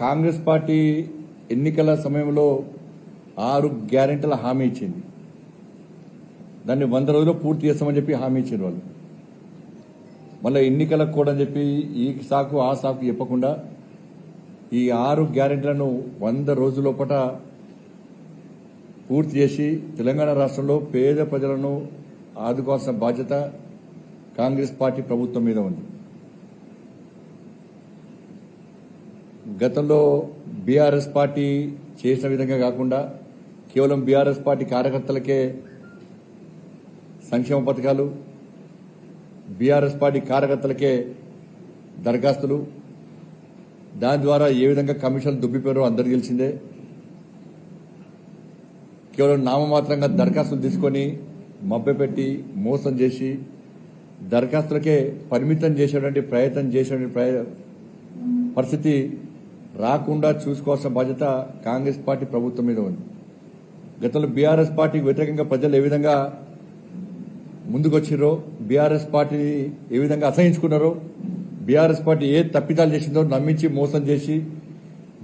Congress party ఎన్నికల సమయంలో 6 గ్యారెంటీల హామీ ఇచ్చింది. దాన్ని 100 రోజుల్లో పూర్తి చేస్తామని చెప్పి హామీ ఇచ్చారు వాళ్ళు. మళ్ళీ ఎన్నికలకు కూడా చెప్పి ఈ సాకు ఆ సాకు చెప్పకుండా ఈ 6 గ్యారెంటీలను 100 రోజుల లోపల పూర్తి చేసి తెలంగాణ రాష్ట్రంలో పేద ప్రజలను ఆదుకోవాల్సిన బాధ్యత కాంగ్రెస్ పార్టీ ప్రభుత్వం మీద ఉంది. గతంలో బీఆర్ఎస్ పార్టీ చేసిన విధంగా కాకుండా కేవలం బీఆర్ఎస్ పార్టీ కార్యకర్తలకే సంక్షేమ పథకాలు, బీఆర్ఎస్ పార్టీ కార్యకర్తలకే దరఖాస్తులు, దాని ద్వారా ఏ విధంగా కమిషన్లు దుబ్బిపోయారో అందరికీ తెలిసిందే. కేవలం నామమాత్రంగా దరఖాస్తులు తీసుకొని మభ్యపెట్టి మోసం చేసి దరఖాస్తులకే పరిమితం చేసేటువంటి ప్రయత్నం చేసేటువంటి పరిస్థితి రాకుండా చూసుకోవాల్సిన బాధ్యత కాంగ్రెస్ పార్టీ ప్రభుత్వం మీద ఉంది. గతంలో బీఆర్ఎస్ పార్టీకి వ్యతిరేకంగా ప్రజలు ఏ విధంగా ముందుకొచ్చిరో, బీఆర్ఎస్ పార్టీని ఏ విధంగా అసహించుకున్నారో, బీఆర్ఎస్ పార్టీ ఏ తప్పిదాలు చేసిందో నమ్మించి మోసం చేసి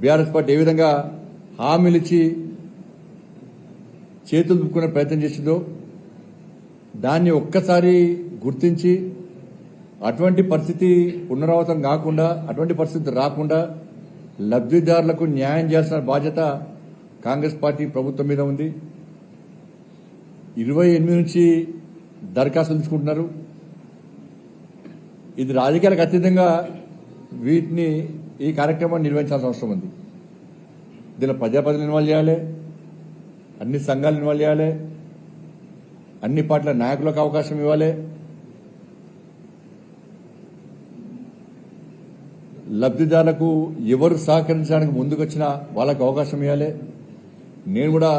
బీఆర్ఎస్ పార్టీ ఏ విధంగా హామీలిచ్చి చేతులు దుక్కునే ప్రయత్నం చేసిందో దాన్ని ఒక్కసారి గుర్తించి అటువంటి పరిస్థితి పునరావృతం కాకుండా, అటువంటి పరిస్థితి రాకుండా లబ్దిదారులకు న్యాయం చేయాల్సిన బాధ్యత కాంగ్రెస్ పార్టీ ప్రభుత్వం మీద ఉంది. 28 నుంచి దరఖాస్తులు తీసుకుంటున్నారు. ఇది రాజకీయాలకు అతీతంగా వీటిని ఈ కార్యక్రమాన్ని నిర్వహించాల్సిన అవసరం ఉంది. దీనిలో ప్రజాప్రతినిధులు ఇన్వాల్వ్ చేయాలి, అన్ని సంఘాలు ఇన్వాల్వ్ చేయాలి, అన్ని పార్టీల నాయకులకు అవకాశం ఇవ్వాలి, లబ్దిదారులకు ఎవరు సహకరించడానికి ముందుకొచ్చినా వాళ్ళకు అవకాశం ఇవ్వాలి. నేను కూడా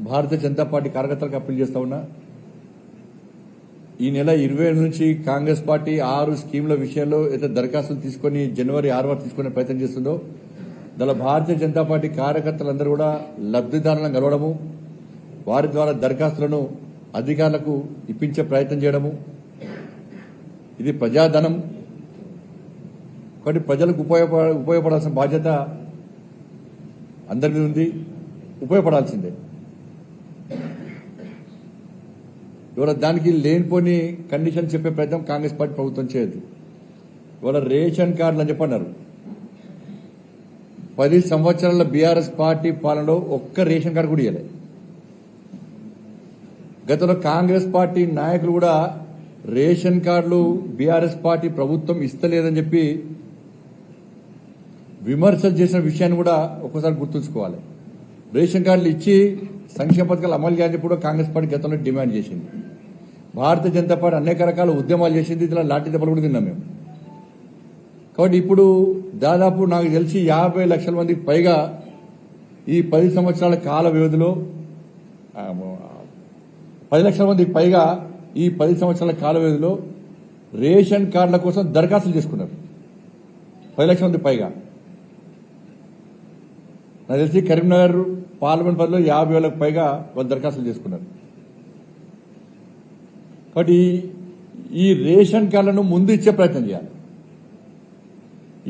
భారతీయ జనతా పార్టీ కార్యకర్తలకు అప్పీల్ చేస్తా ఉన్నా. ఈ నెల 27 నుంచి కాంగ్రెస్ పార్టీ 6 స్కీముల విషయంలో అయితే దరఖాస్తులు తీసుకుని జనవరి 6 తీసుకునే ప్రయత్నం చేస్తుందో దానిలో భారతీయ జనతా పార్టీ కార్యకర్తలందరూ కూడా లబ్దిదారులను కలవడము, వారి ద్వారా దరఖాస్తులను అధికారులకు ఇప్పించే ప్రయత్నం చేయడము, ఇది ప్రజాధనం కాబట్టి ప్రజలకు ఉపయోగపడాల్సిన బాధ్యత అందరి మీద ఉంది. ఉపయోగపడాల్సిందే. ఇవాళ దానికి లేనిపోని కండిషన్ చెప్పే ప్రయత్నం కాంగ్రెస్ పార్టీ ప్రభుత్వం చేయదు. ఇవాళ రేషన్ కార్డులు అని చెప్పన్నారు. 10 సంవత్సరాల బీఆర్ఎస్ పార్టీ పాలనలో ఒక్క రేషన్ కార్డు కూడా ఇవ్వలేదు. గతంలో కాంగ్రెస్ పార్టీ నాయకులు కూడా రేషన్ కార్డులు బీఆర్ఎస్ పార్టీ ప్రభుత్వం ఇస్తలేదని చెప్పి విమర్శలు చేసిన విషయాన్ని కూడా ఒక్కసారి గుర్తుంచుకోవాలి. రేషన్ కార్డులు ఇచ్చి సంక్షేమ పథకాలు అమలు చేయాలని కూడా కాంగ్రెస్ పార్టీ గతంలో డిమాండ్ చేసింది. భారతీయ జనతా పార్టీ అనేక రకాల ఉద్యమాలు చేసింది. ఇలా లాఠీ దెబ్బలు కూడా తిన్నాం మేము. కాబట్టి ఇప్పుడు దాదాపు నాకు తెలిసి 50 లక్షల మందికి పైగా ఈ 10 సంవత్సరాల కాల వ్యవధిలో 10 లక్షల మందికి పైగా ఈ 10 సంవత్సరాల కాల వ్యవధిలో రేషన్ కార్డుల కోసం దరఖాస్తులు చేసుకున్నారు. 10 లక్షల మంది పైగా. నాకు తెలిసి కరీంనగర్ పార్లమెంట్ పరిధిలో 50,000కు పైగా వాళ్ళు దరఖాస్తులు చేసుకున్నారు. కాబట్టి ఈ రేషన్ కార్డులను ముందు ఇచ్చే ప్రయత్నం చేయాలి.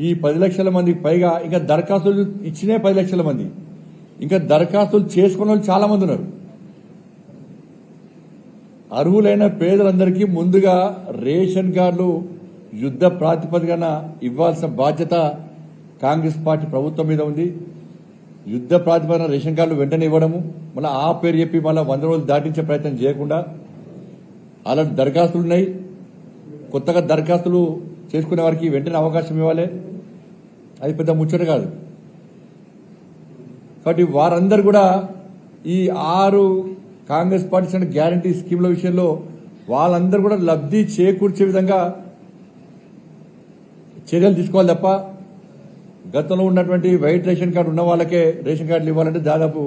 ఈ 10 లక్షల మందికి పైగా ఇంకా దరఖాస్తులు ఇచ్చినే 10 లక్షల మంది, ఇంకా దరఖాస్తులు చేసుకున్న వాళ్ళు చాలా మంది ఉన్నారు. అర్హులైన పేదలందరికీ ముందుగా రేషన్ కార్డులు యుద్ధ ప్రాతిపదికన ఇవ్వాల్సిన బాధ్యత కాంగ్రెస్ పార్టీ ప్రభుత్వం మీద ఉంది. యుద్ధ ప్రాతిపదికన రేషన్ కార్డులు వెంటనే ఇవ్వడము, మళ్ళీ ఆ పేరు చెప్పి మళ్ళీ 100 రోజులు దాటించే ప్రయత్నం చేయకుండా అలాంటి దరఖాస్తులు ఉన్నాయి. కొత్తగా దరఖాస్తులు చేసుకునే వారికి వెంటనే అవకాశం ఇవ్వాలి. అది పెద్ద ముచ్చట కాదు. కాబట్టి వారందరూ కూడా ఈ 6 కాంగ్రెస్ పార్టీ ఇచ్చిన గ్యారంటీ స్కీమ్ల విషయంలో వాళ్ళందరూ కూడా లబ్ధి చేకూర్చే విధంగా చర్యలు తీసుకోవాలి తప్ప గతంలో ఉన్నటువంటి వైట్ రేషన్ కార్డు ఉన్న వాళ్ళకే రేషన్ కార్డులు ఇవ్వాలంటే దాదాపు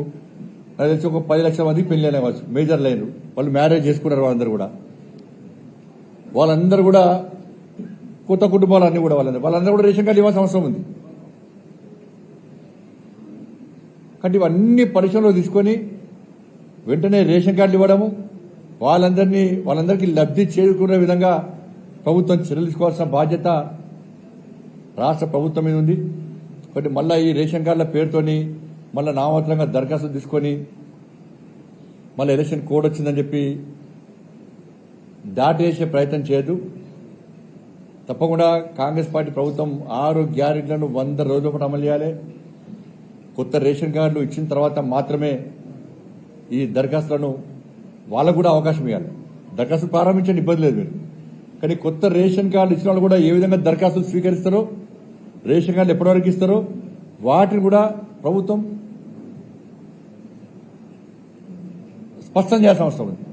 నాకు తెలిసి ఒక 10 లక్షల మందికి పెళ్లి అవ్వచ్చు. మేజర్ లైన్ వాళ్ళు మ్యారేజ్ చేసుకున్నారు. వాళ్ళందరూ కూడా కొత్త కుటుంబాలు అన్ని కూడా వాళ్ళందరూ కూడా రేషన్ కార్డు ఇవ్వాల్సిన అవసరం ఉంది. కాబట్టి ఇవన్నీ పరిశ్రమలో తీసుకొని వెంటనే రేషన్ కార్డులు ఇవ్వడము, వాళ్ళందరికీ లబ్ధి చేకూరే విధంగా ప్రభుత్వం చర్యలు తీసుకోవాల్సిన బాధ్యత రాష్ట్ర ప్రభుత్వం మీద ఉంది. కాబట్టి మళ్ళీ ఈ రేషన్ కార్డుల పేరుతోని మళ్ళీ నామమాత్రంగా దరఖాస్తు తీసుకొని మళ్ళీ ఎలక్షన్ కోడ్ వచ్చిందని చెప్పి దాటేసే ప్రయత్నం చేయదు. తప్పకుండా కాంగ్రెస్ పార్టీ ప్రభుత్వం 6 గ్యారెంటీలను 100 రోజుల పాటు అమలు చేయాలి. కొత్త రేషన్ కార్డులు ఇచ్చిన తర్వాత మాత్రమే ఈ దరఖాస్తులను వాళ్ళకు కూడా అవకాశం ఇవ్వాలి. దరఖాస్తు ప్రారంభించండి, ఇబ్బంది లేదు మీరు. కానీ కొత్త రేషన్ కార్డులు ఇచ్చిన వాళ్ళు కూడా ఏ విధంగా దరఖాస్తులు స్వీకరిస్తారో, రేషన్ కార్డులు ఎప్పటివరకు ఇస్తారో వాటిని కూడా ప్రభుత్వం స్పష్టం చేయాల్సిన అవసరం ఉంది.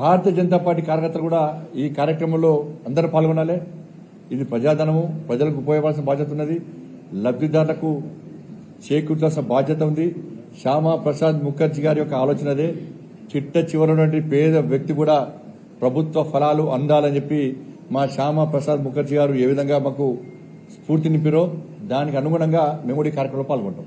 భారతీయ జనతా పార్టీ కార్యకర్తలు కూడా ఈ కార్యక్రమంలో అందరూ పాల్గొనాలి. ఇది ప్రజాధనము, ప్రజలకు ఉపయోగపడాల్సిన బాధ్యత ఉన్నది. లబ్దిదారులకు చేకూర్చాల్సిన బాధ్యత ఉంది. శ్యామా ప్రసాద్ ముఖర్జీ గారి యొక్క ఆలోచన అదే. చిట్ట చివరి పేద వ్యక్తి కూడా ప్రభుత్వ ఫలాలు అందాలని చెప్పి మా శ్యామా ప్రసాద్ ముఖర్జీ గారు ఏ విధంగా మాకు స్ఫూర్తి నింపారో దానికి అనుగుణంగా మేము కూడా ఈ కార్యక్రమంలో పాల్గొంటాం.